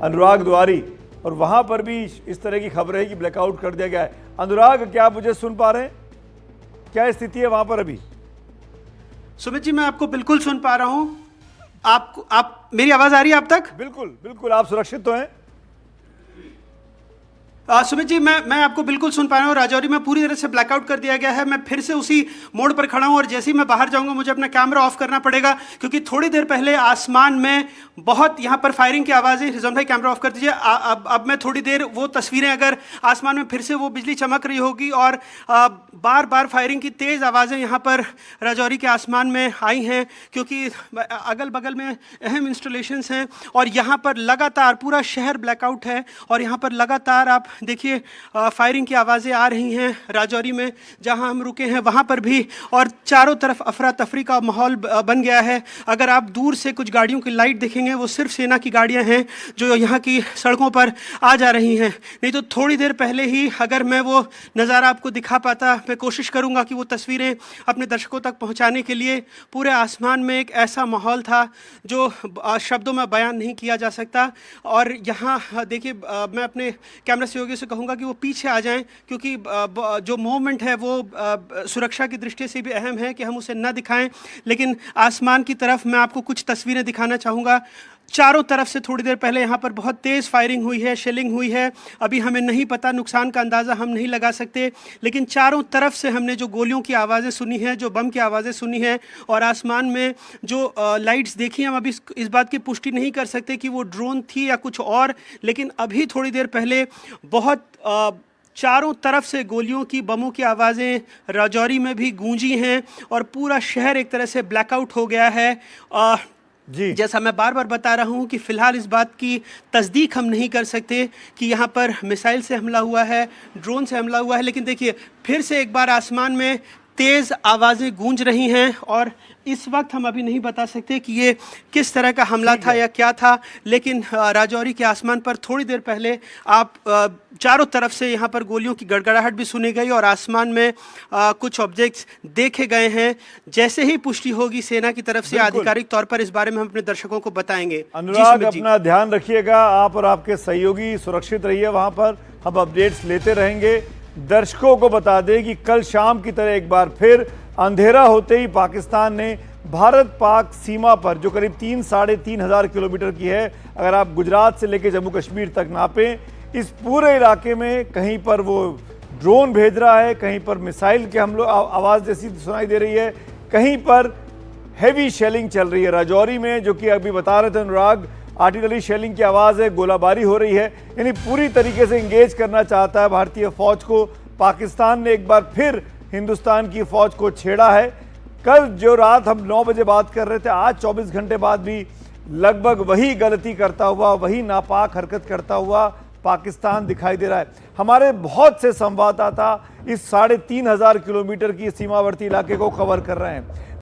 अनुराग द्वारी, और वहां पर भी इस तरह की खबर है कि ब्लैकआउट कर दिया गया है। अनुराग, क्या आप मुझे सुन पा रहे हैं? क्या स्थिति है वहां पर अभी? सुमित जी, मैं आपको बिल्कुल सुन पा रहा हूं। आप मेरी आवाज आ रही है आप तक? बिल्कुल बिल्कुल, आप सुरक्षित तो हैं? सुमित जी, मैं आपको बिल्कुल सुन पा रहा हूँ। राजौरी में पूरी तरह से ब्लैकआउट कर दिया गया है। मैं फिर से उसी मोड़ पर खड़ा हूँ और जैसे ही मैं बाहर जाऊंगा मुझे अपना कैमरा ऑफ करना पड़ेगा, क्योंकि थोड़ी देर पहले आसमान में बहुत यहाँ पर फायरिंग की आवाज़ें। रिजवान भाई, कैमरा ऑफ कर दीजिए। अब मैं थोड़ी देर वो तस्वीरें, अगर आसमान में फिर से वो बिजली चमक रही होगी और बार बार फायरिंग की तेज़ आवाज़ें यहाँ पर राजौरी के आसमान में आई हैं, क्योंकि अगल बगल में अहम इंस्टॉलेशंस हैं और यहाँ पर लगातार पूरा शहर ब्लैकआउट है। और यहाँ पर लगातार आप देखिए फायरिंग की आवाज़ें आ रही हैं। राजौरी में जहां हम रुके हैं वहां पर भी, और चारों तरफ अफरा तफरी का माहौल बन गया है। अगर आप दूर से कुछ गाड़ियों की लाइट देखेंगे, वो सिर्फ सेना की गाड़ियां हैं जो यहाँ की सड़कों पर आ जा रही हैं। नहीं तो थोड़ी देर पहले ही अगर मैं वो नज़ारा आपको दिखा पाता, मैं कोशिश करूँगा कि वो तस्वीरें अपने दर्शकों तक पहुँचाने के लिए। पूरे आसमान में एक ऐसा माहौल था जो शब्दों में बयान नहीं किया जा सकता। और यहाँ देखिए, मैं अपने कैमरा सहयोगी से कहूँगा कि वो पीछे आ जाएं, क्योंकि जो मूवमेंट है वो सुरक्षा की दृष्टि से भी अहम है कि हम उसे न दिखाएं। लेकिन आसमान की तरफ मैं आपको कुछ तस्वीरें दिखाना चाहूँगा। चारों तरफ से थोड़ी देर पहले यहाँ पर बहुत तेज़ फायरिंग हुई है, शेलिंग हुई है। अभी हमें नहीं पता, नुकसान का अंदाज़ा हम नहीं लगा सकते, लेकिन चारों तरफ से हमने जो गोलियों की आवाज़ें सुनी हैं, जो बम की आवाज़ें सुनी हैं, और आसमान में जो लाइट्स देखी, हम अभी इस बात की पुष्टि नहीं कर सकते कि वो ड्रोन थी या कुछ और। लेकिन अभी थोड़ी देर पहले बहुत चारों तरफ से गोलियों की, बमों की आवाज़ें राजौरी में भी गूंजी हैं और पूरा शहर एक तरह से ब्लैकआउट हो गया है। जी, जैसा मैं बार बार बता रहा हूं कि फ़िलहाल इस बात की तस्दीक हम नहीं कर सकते कि यहाँ पर मिसाइल से हमला हुआ है, ड्रोन से हमला हुआ है। लेकिन देखिए, फिर से एक बार आसमान में तेज़ आवाज़ें गूंज रही हैं और इस वक्त हम अभी नहीं बता सकते कि ये किस तरह का हमला था या क्या था। लेकिन राजौरी के आसमान पर थोड़ी देर पहले आप चारों तरफ से यहाँ पर गोलियों की गड़गड़ाहट भी सुनी गई और आसमान में कुछ ऑब्जेक्ट्स देखे गए हैं। जैसे ही पुष्टि होगी सेना की तरफ से आधिकारिक तौर पर, इस बारे में हम अपने दर्शकों को बताएंगे। अनुराग, अपना ध्यान रखिएगा, आप और आपके सहयोगी सुरक्षित रहिए। वहां पर हम अपडेट्स लेते रहेंगे। दर्शकों को बता दें कि कल शाम की तरह एक बार फिर अंधेरा होते ही पाकिस्तान ने भारत पाक सीमा पर, जो करीब 3-3.5 किलोमीटर की है, अगर आप गुजरात से लेकर जम्मू कश्मीर तक नापें, इस पूरे इलाके में कहीं पर वो ड्रोन भेज रहा है, कहीं पर मिसाइल के हमलों आवाज़ जैसी सुनाई दे रही है, कहीं पर हैवी शेलिंग चल रही है। राजौरी में, जो कि अभी बता रहे थे अनुराग, आर्टिलरी शेलिंग की आवाज़ है, गोलाबारी हो रही है। यानी पूरी तरीके से इंगेज करना चाहता है भारतीय फौज को। पाकिस्तान ने एक बार फिर हिंदुस्तान की फौज को छेड़ा है। कल जो रात हम 9 बजे बात कर रहे थे, आज 24 घंटे बाद भी लगभग वही गलती करता हुआ, वही नापाक हरकत करता हुआ पाकिस्तान दिखाई दे रहा है। हमारे बहुत से संवाददाता इस 3.5 किलोमीटर की सीमावर्ती इलाके को कवर कर रहे हैं।